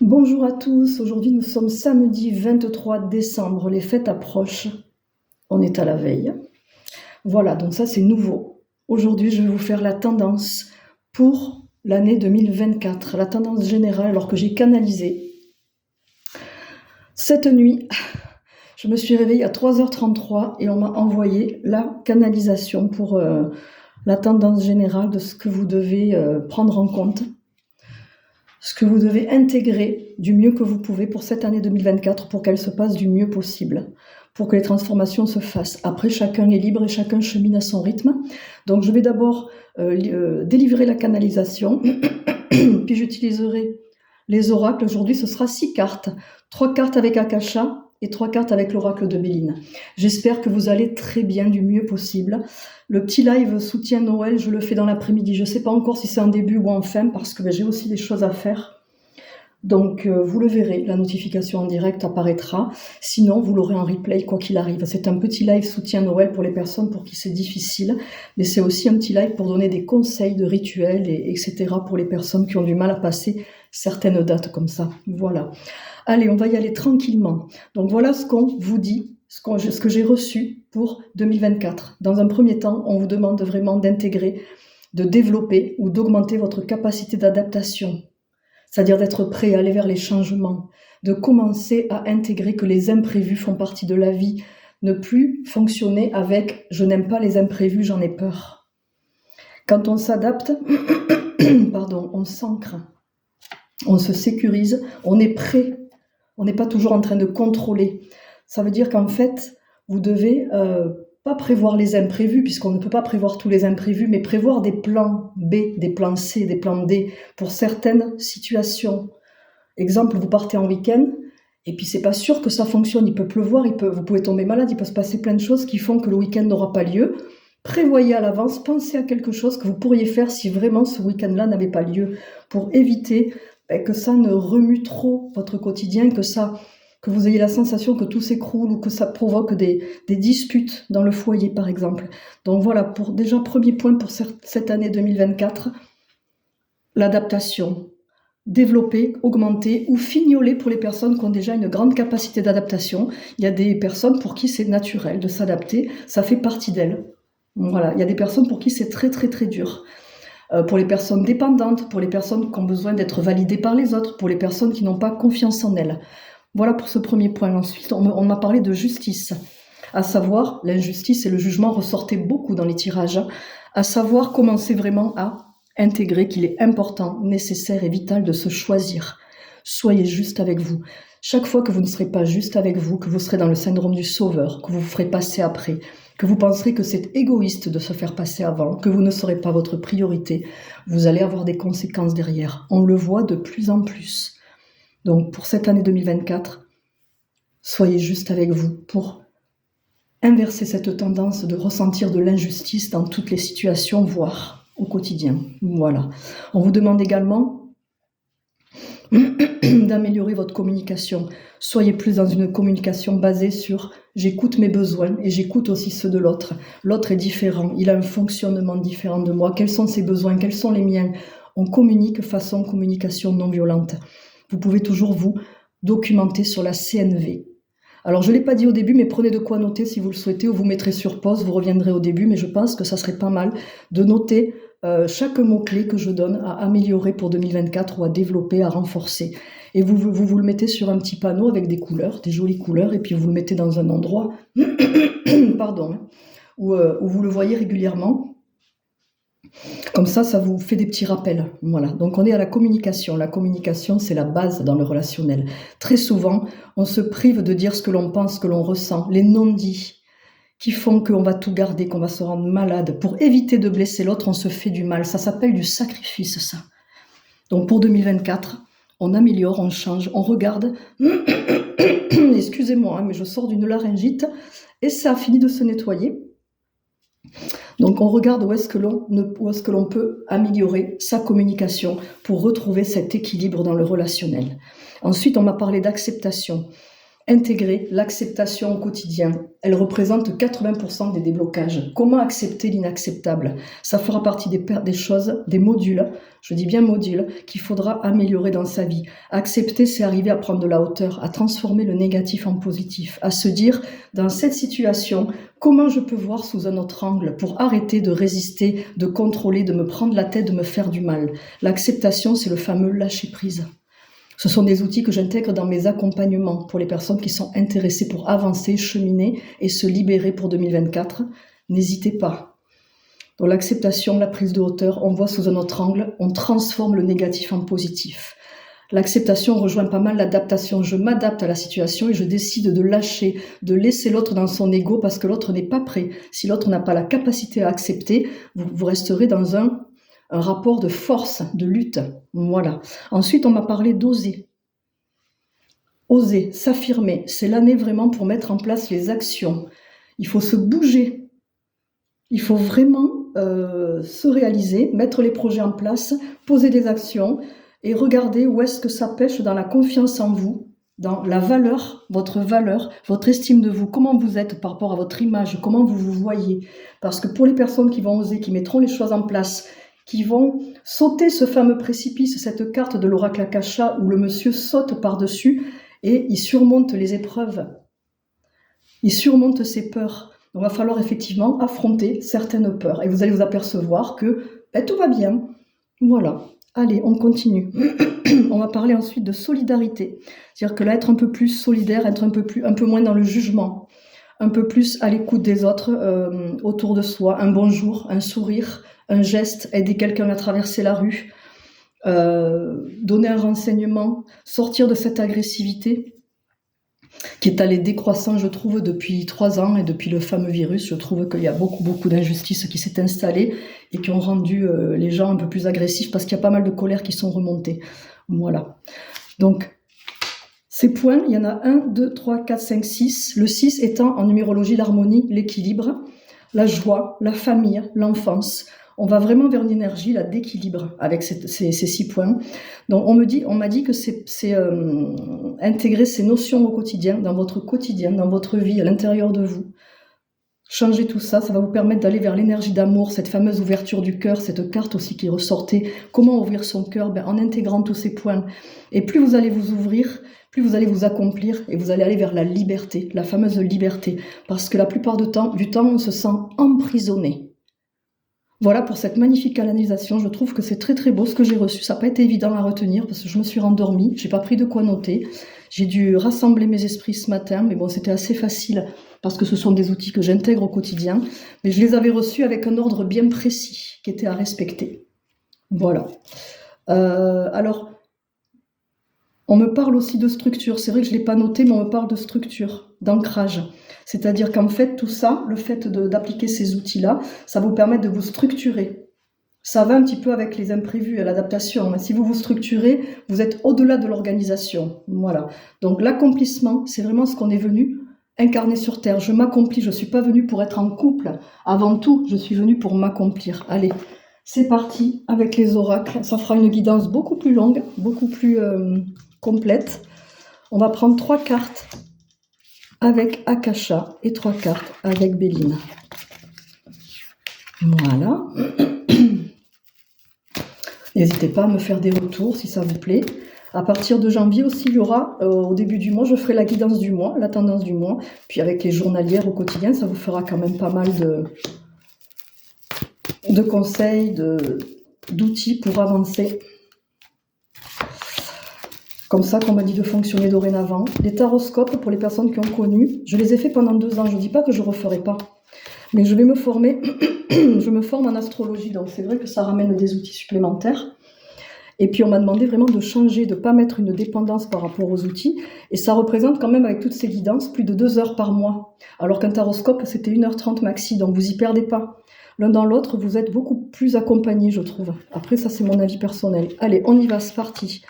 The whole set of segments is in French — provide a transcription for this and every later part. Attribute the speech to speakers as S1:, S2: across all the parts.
S1: Bonjour à tous, aujourd'hui nous sommes samedi 23 décembre, les fêtes approchent, on est à la veille. Voilà, donc ça c'est nouveau. Aujourd'hui je vais vous faire la tendance pour l'année 2024, la tendance générale alors que j'ai canalisé. Cette nuit, je me suis réveillée à 3h33 et on m'a envoyé la canalisation pour la tendance générale de ce que vous devez prendre en compte, ce que vous devez intégrer du mieux que vous pouvez pour cette année 2024 pour qu'elle se passe du mieux possible, pour que les transformations se fassent. Après, chacun est libre et chacun chemine à son rythme. Donc, je vais d'abord délivrer la canalisation, puis j'utiliserai les oracles. Aujourd'hui, ce sera 6 cartes. 3 cartes avec Akasha et 3 cartes avec l'oracle de Béline. J'espère que vous allez très bien, du mieux possible. Le petit live soutien Noël, je le fais dans l'après-midi. Je ne sais pas encore si c'est en début ou en fin, parce que j'ai aussi des choses à faire. Donc, vous le verrez, la notification en direct apparaîtra. Sinon, vous l'aurez en replay, quoi qu'il arrive. C'est un petit live soutien Noël pour les personnes pour qui c'est difficile, mais c'est aussi un petit live pour donner des conseils de rituels, etc. pour les personnes qui ont du mal à passer certaines dates comme ça. Voilà. Allez, on va y aller tranquillement. Donc, voilà ce qu'on vous dit, ce que j'ai reçu pour 2024. Dans un premier temps, on vous demande vraiment d'intégrer, de développer ou d'augmenter votre capacité d'adaptation. C'est-à-dire d'être prêt à aller vers les changements, de commencer à intégrer que les imprévus font partie de la vie, ne plus fonctionner avec « je n'aime pas les imprévus, j'en ai peur ». Quand on s'adapte, on s'ancre, on se sécurise, on est prêt, on n'est pas toujours en train de contrôler. Ça veut dire qu'en fait, vous devez pas prévoir les imprévus, puisqu'on ne peut pas prévoir tous les imprévus, mais prévoir des plans B, des plans C, des plans D pour certaines situations. Exemple, vous partez en week-end, et puis c'est pas sûr que ça fonctionne, il peut pleuvoir, vous pouvez tomber malade, il peut se passer plein de choses qui font que le week-end n'aura pas lieu. Prévoyez à l'avance, pensez à quelque chose que vous pourriez faire si vraiment ce week-end-là n'avait pas lieu, pour éviter que ça ne remue trop votre quotidien, que vous ayez la sensation que tout s'écroule ou que ça provoque des disputes dans le foyer, par exemple. Donc voilà, pour déjà premier point pour cette année 2024, l'adaptation. Développer, augmenter ou fignoler pour les personnes qui ont déjà une grande capacité d'adaptation. Il y a des personnes pour qui c'est naturel de s'adapter, ça fait partie d'elles. Voilà, il y a des personnes pour qui c'est très très très dur. Pour les personnes dépendantes, pour les personnes qui ont besoin d'être validées par les autres, pour les personnes qui n'ont pas confiance en elles. Voilà pour ce premier point. Ensuite, on m'a parlé de justice, à savoir, l'injustice et le jugement ressortaient beaucoup dans les tirages, à savoir commencer vraiment à intégrer qu'il est important, nécessaire et vital de se choisir. Soyez juste avec vous. Chaque fois que vous ne serez pas juste avec vous, que vous serez dans le syndrome du sauveur, que vous vous ferez passer après, que vous penserez que c'est égoïste de se faire passer avant, que vous ne serez pas votre priorité, vous allez avoir des conséquences derrière. On le voit de plus en plus. Donc pour cette année 2024, soyez juste avec vous pour inverser cette tendance de ressentir de l'injustice dans toutes les situations, voire au quotidien. Voilà. On vous demande également d'améliorer votre communication. Soyez plus dans une communication basée sur « j'écoute mes besoins et j'écoute aussi ceux de l'autre ». L'autre est différent, il a un fonctionnement différent de moi. Quels sont ses besoins, quels sont les miens? On communique façon communication non violente. Vous pouvez toujours vous documenter sur la CNV. Alors, je ne l'ai pas dit au début, mais prenez de quoi noter si vous le souhaitez, ou vous mettrez sur pause, vous reviendrez au début, mais je pense que ça serait pas mal de noter chaque mot-clé que je donne à améliorer pour 2024 ou à développer, à renforcer. Et vous le mettez sur un petit panneau avec des couleurs, des jolies couleurs, et puis vous le mettez dans un endroit où vous le voyez régulièrement. Comme ça vous fait des petits rappels. Voilà. Donc on est à la communication. La communication, c'est la base dans le relationnel. Très souvent, on se prive de dire ce que l'on pense, ce que l'on ressent, les non-dits qui font qu'on va tout garder, qu'on va se rendre malade. Pour éviter de blesser l'autre, on se fait du mal. Ça s'appelle du sacrifice, ça. Donc pour 2024, on améliore, on change, on regarde. Excusez-moi, mais je sors d'une laryngite et ça a fini de se nettoyer. Donc on regarde où est-ce que l'on peut améliorer sa communication pour retrouver cet équilibre dans le relationnel. Ensuite, on m'a parlé d'acceptation. Intégrer l'acceptation au quotidien. Elle représente 80% des déblocages. Comment accepter l'inacceptable? Ça fera partie des choses, des modules, je dis bien modules, qu'il faudra améliorer dans sa vie. Accepter, c'est arriver à prendre de la hauteur, à transformer le négatif en positif, à se dire, dans cette situation, comment je peux voir sous un autre angle pour arrêter de résister, de contrôler, de me prendre la tête, de me faire du mal. L'acceptation, c'est le fameux lâcher-prise. Ce sont des outils que j'intègre dans mes accompagnements pour les personnes qui sont intéressées pour avancer, cheminer et se libérer pour 2024. N'hésitez pas. Dans l'acceptation, la prise de hauteur, on voit sous un autre angle, on transforme le négatif en positif. L'acceptation rejoint pas mal l'adaptation. Je m'adapte à la situation et je décide de lâcher, de laisser l'autre dans son ego parce que l'autre n'est pas prêt. Si l'autre n'a pas la capacité à accepter, vous resterez dans un rapport de force, de lutte. Voilà. Ensuite, on m'a parlé d'oser. Oser, s'affirmer, c'est l'année vraiment pour mettre en place les actions. Il faut se bouger. Il faut vraiment se réaliser, mettre les projets en place, poser des actions et regarder où est-ce que ça pêche dans la confiance en vous, dans la valeur, votre estime de vous, comment vous êtes par rapport à votre image, comment vous vous voyez. Parce que pour les personnes qui vont oser, qui mettront les choses en place, qui vont sauter ce fameux précipice, cette carte de l'oracle Akasha où le monsieur saute par-dessus et il surmonte les épreuves. Il surmonte ses peurs. Donc, il va falloir effectivement affronter certaines peurs. Et vous allez vous apercevoir que tout va bien. Voilà. Allez, on continue. On va parler ensuite de solidarité. C'est-à-dire que là, être un peu plus solidaire, être un peu moins dans le jugement, un peu plus à l'écoute des autres, autour de soi. Un bonjour, un sourire, un geste, aider quelqu'un à traverser la rue, donner un renseignement, sortir de cette agressivité qui est allée décroissant, je trouve, depuis 3 ans et depuis le fameux virus. Je trouve qu'il y a beaucoup d'injustices qui s'est installée et qui ont rendu les gens un peu plus agressifs parce qu'il y a pas mal de colères qui sont remontées. Voilà. Donc, ces points, il y en a 1, 2, 3, 4, 5, 6. Le 6 étant en numérologie l'harmonie, l'équilibre, la joie, la famille, l'enfance. On va vraiment vers une énergie là d'équilibre avec ces 6 points. Donc on m'a dit que c'est intégrer ces notions au quotidien, dans votre quotidien, dans votre vie, à l'intérieur de vous. Changer tout ça, ça va vous permettre d'aller vers l'énergie d'amour, cette fameuse ouverture du cœur, cette carte aussi qui ressortait. Comment ouvrir son cœur? En intégrant tous ces points. Et plus vous allez vous ouvrir, plus vous allez vous accomplir et vous allez aller vers la liberté, la fameuse liberté. Parce que la plupart du temps, on se sent emprisonné. Voilà pour cette magnifique canalisation. Je trouve que c'est très beau ce que j'ai reçu. Ça n'a pas été évident à retenir parce que je me suis rendormie. J'ai pas pris de quoi noter. J'ai dû rassembler mes esprits ce matin, mais bon, c'était assez facile parce que ce sont des outils que j'intègre au quotidien. Mais je les avais reçus avec un ordre bien précis qui était à respecter. Voilà. Alors, on me parle aussi de structure. C'est vrai que je ne l'ai pas noté, mais on me parle de structure, d'ancrage. C'est-à-dire qu'en fait, tout ça, le fait d'appliquer ces outils-là, ça va vous permettre de vous structurer. Ça va un petit peu avec les imprévus et l'adaptation. Si vous vous structurez, vous êtes au-delà de l'organisation. Voilà. Donc l'accomplissement, c'est vraiment ce qu'on est venu incarner sur Terre. Je m'accomplis, je ne suis pas venue pour être en couple. Avant tout, je suis venue pour m'accomplir. Allez, c'est parti avec les oracles. Ça fera une guidance beaucoup plus longue, beaucoup plus complète. On va prendre 3 cartes avec Akasha et 3 cartes avec Béline. Voilà. N'hésitez pas à me faire des retours si ça vous plaît. À partir de janvier aussi, il y aura, au début du mois, je ferai la guidance du mois, la tendance du mois. Puis avec les journalières au quotidien, ça vous fera quand même pas mal de conseils, d'outils pour avancer. Comme ça qu'on m'a dit de fonctionner dorénavant. Les taroscopes, pour les personnes qui ont connu, je les ai fait pendant 2 ans. Je ne dis pas que je ne referai pas. Mais je vais me former. Je me forme en astrologie, donc c'est vrai que ça ramène des outils supplémentaires. Et puis on m'a demandé vraiment de changer, de ne pas mettre une dépendance par rapport aux outils. Et ça représente quand même, avec toutes ces guidances, plus de 2 heures par mois. Alors qu'un taroscope, c'était 1h30 maxi, donc vous y perdez pas. L'un dans l'autre, vous êtes beaucoup plus accompagnés, je trouve. Après, ça, c'est mon avis personnel. Allez, on y va, c'est parti.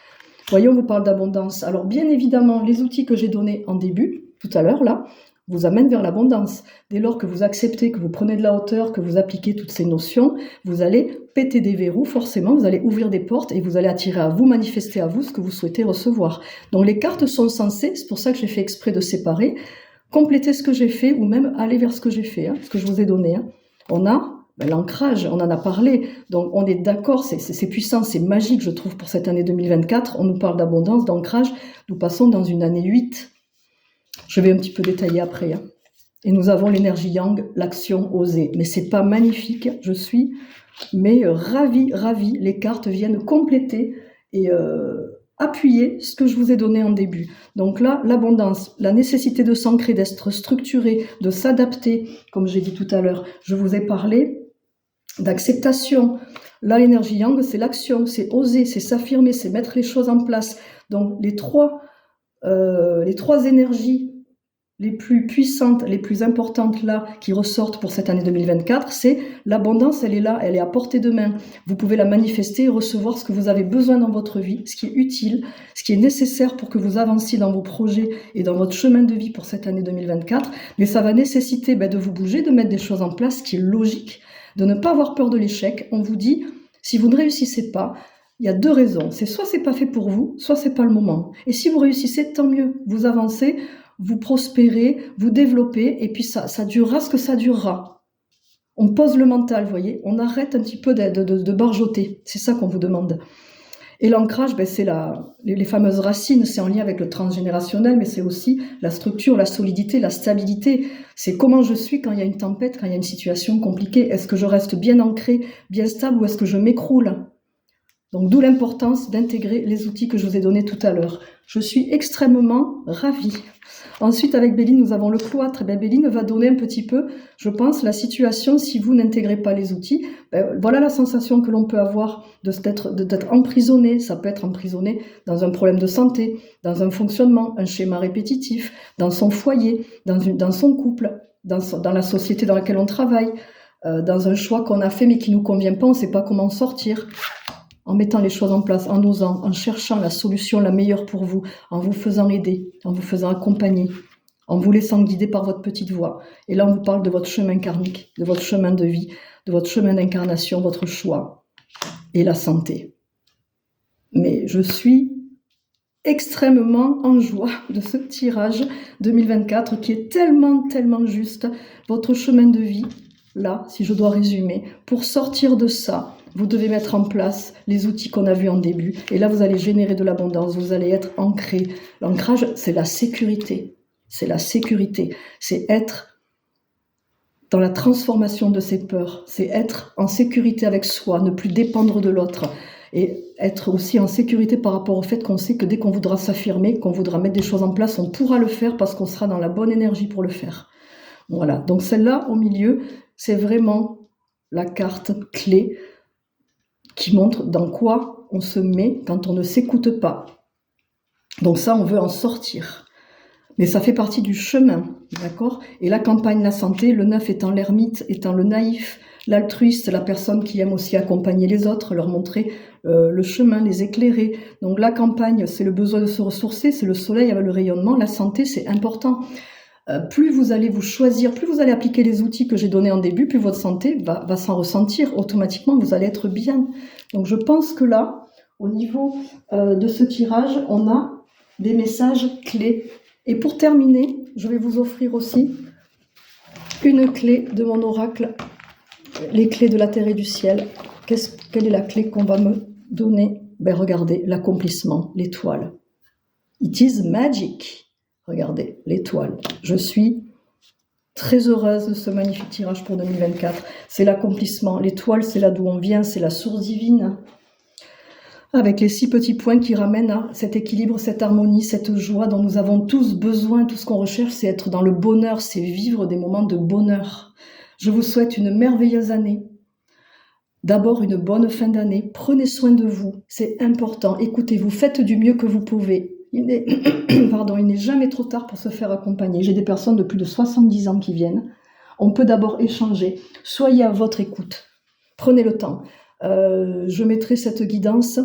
S1: Voyons, on vous parle d'abondance. Alors, bien évidemment, les outils que j'ai donnés en début, tout à l'heure, là, vous amène vers l'abondance. Dès lors que vous acceptez, que vous prenez de la hauteur, que vous appliquez toutes ces notions, vous allez péter des verrous, forcément, vous allez ouvrir des portes et vous allez attirer à vous, manifester à vous ce que vous souhaitez recevoir. Donc les cartes sont censées, c'est pour ça que j'ai fait exprès de séparer, compléter ce que j'ai fait ou même aller vers ce que j'ai fait, ce que je vous ai donné. On a l'ancrage, on en a parlé, donc on est d'accord, c'est puissant, c'est magique, je trouve, pour cette année 2024. On nous parle d'abondance, d'ancrage, nous passons dans une année 8. Je vais un petit peu détailler après. Et nous avons l'énergie yang, l'action osée. Mais c'est pas magnifique, je suis ravie. Les cartes viennent compléter et appuyer ce que je vous ai donné en début. Donc là, l'abondance, la nécessité de s'ancrer, d'être structuré, de s'adapter, comme j'ai dit tout à l'heure. Je vous ai parlé d'acceptation. Là, l'énergie yang, c'est l'action, c'est oser, c'est s'affirmer, c'est mettre les choses en place. Donc les trois énergies les plus puissantes, les plus importantes là, qui ressortent pour cette année 2024, c'est l'abondance, elle est là, elle est à portée de main. Vous pouvez la manifester et recevoir ce que vous avez besoin dans votre vie, ce qui est utile, ce qui est nécessaire pour que vous avanciez dans vos projets et dans votre chemin de vie pour cette année 2024. Mais ça va nécessiter de vous bouger, de mettre des choses en place, ce qui est logique, de ne pas avoir peur de l'échec. On vous dit, si vous ne réussissez pas, il y a 2 raisons. C'est soit c'est pas fait pour vous, soit c'est pas le moment. Et si vous réussissez, tant mieux. Vous avancez, vous prospérez, vous développez, et puis ça durera ce que ça durera. On pose le mental, vous voyez. On arrête un petit peu de barjoter. C'est ça qu'on vous demande. Et l'ancrage, c'est les fameuses racines. C'est en lien avec le transgénérationnel, mais c'est aussi la structure, la solidité, la stabilité. C'est comment je suis quand il y a une tempête, quand il y a une situation compliquée. Est-ce que je reste bien ancré, bien stable, ou est-ce que je m'écroule ? Donc, d'où l'importance d'intégrer les outils que je vous ai donnés tout à l'heure. Je suis extrêmement ravie. Ensuite, avec Béline, nous avons le cloître. Béline va donner un petit peu, je pense, la situation si vous n'intégrez pas les outils. Voilà la sensation que l'on peut avoir d'être emprisonné. Ça peut être emprisonné dans un problème de santé, dans un fonctionnement, un schéma répétitif, dans son foyer, dans son couple, dans la société dans laquelle on travaille, dans un choix qu'on a fait mais qui ne nous convient pas, on ne sait pas comment sortir. En mettant les choses en place, en osant, en cherchant la solution la meilleure pour vous, en vous faisant aider, en vous faisant accompagner, en vous laissant guider par votre petite voix. Et là, on vous parle de votre chemin karmique, de votre chemin de vie, de votre chemin d'incarnation, votre choix et la santé. Mais je suis extrêmement en joie de ce tirage 2024 qui est tellement juste. Votre chemin de vie, là, si je dois résumer, pour sortir de ça, vous devez mettre en place les outils qu'on a vus en début. Et là, vous allez générer de l'abondance, vous allez être ancré. L'ancrage, c'est la sécurité. C'est la sécurité. C'est être dans la transformation de ses peurs. C'est être en sécurité avec soi, ne plus dépendre de l'autre. Et être aussi en sécurité par rapport au fait qu'on sait que dès qu'on voudra s'affirmer, qu'on voudra mettre des choses en place, on pourra le faire parce qu'on sera dans la bonne énergie pour le faire. Voilà. Donc celle-là, au milieu, c'est vraiment la carte clé qui montre dans quoi on se met quand on ne s'écoute pas. Donc ça, on veut en sortir. Mais ça fait partie du chemin, d'accord ? Et la campagne, la santé, le 9 étant l'ermite, étant le naïf, l'altruiste, la personne qui aime aussi accompagner les autres, leur montrer le chemin, les éclairer. Donc la campagne, c'est le besoin de se ressourcer, c'est le soleil avec le rayonnement. La santé, c'est important. Plus vous allez vous choisir, plus vous allez appliquer les outils que j'ai donnés en début, plus votre santé va s'en ressentir automatiquement, vous allez être bien. Donc je pense que là, au niveau de ce tirage, on a des messages clés. Et pour terminer, je vais vous offrir aussi une clé de mon oracle, les clés de la terre et du ciel. Quelle est la clé qu'on va me donner ? Regardez, l'accomplissement, l'étoile. It is magic. Regardez, l'étoile. Je suis très heureuse de ce magnifique tirage pour 2024. C'est l'accomplissement. L'étoile, c'est là d'où on vient, c'est la source divine. Avec les 6 petits points qui ramènent à cet équilibre, cette harmonie, cette joie dont nous avons tous besoin. Tout ce qu'on recherche, c'est être dans le bonheur, c'est vivre des moments de bonheur. Je vous souhaite une merveilleuse année. D'abord, une bonne fin d'année. Prenez soin de vous, c'est important. Écoutez-vous, faites du mieux que vous pouvez. Il n'est jamais trop tard pour se faire accompagner. J'ai des personnes de plus de 70 ans qui viennent. On peut d'abord échanger. Soyez à votre écoute. Prenez le temps. Je mettrai cette guidance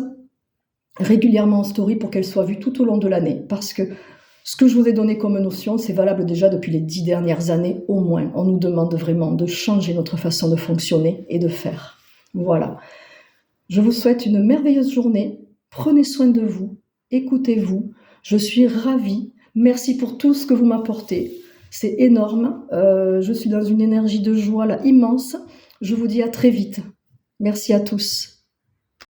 S1: régulièrement en story pour qu'elle soit vue tout au long de l'année. Parce que Ce que je vous ai donné comme notion, c'est valable déjà depuis les 10 dernières années au moins. On nous demande vraiment de changer notre façon de fonctionner et de faire. Voilà. Je vous souhaite une merveilleuse journée. Prenez soin de vous. Écoutez-vous. Je suis ravie. Merci pour tout ce que vous m'apportez. C'est énorme. Je suis dans une énergie de joie là immense. Je vous dis à très vite. Merci à tous.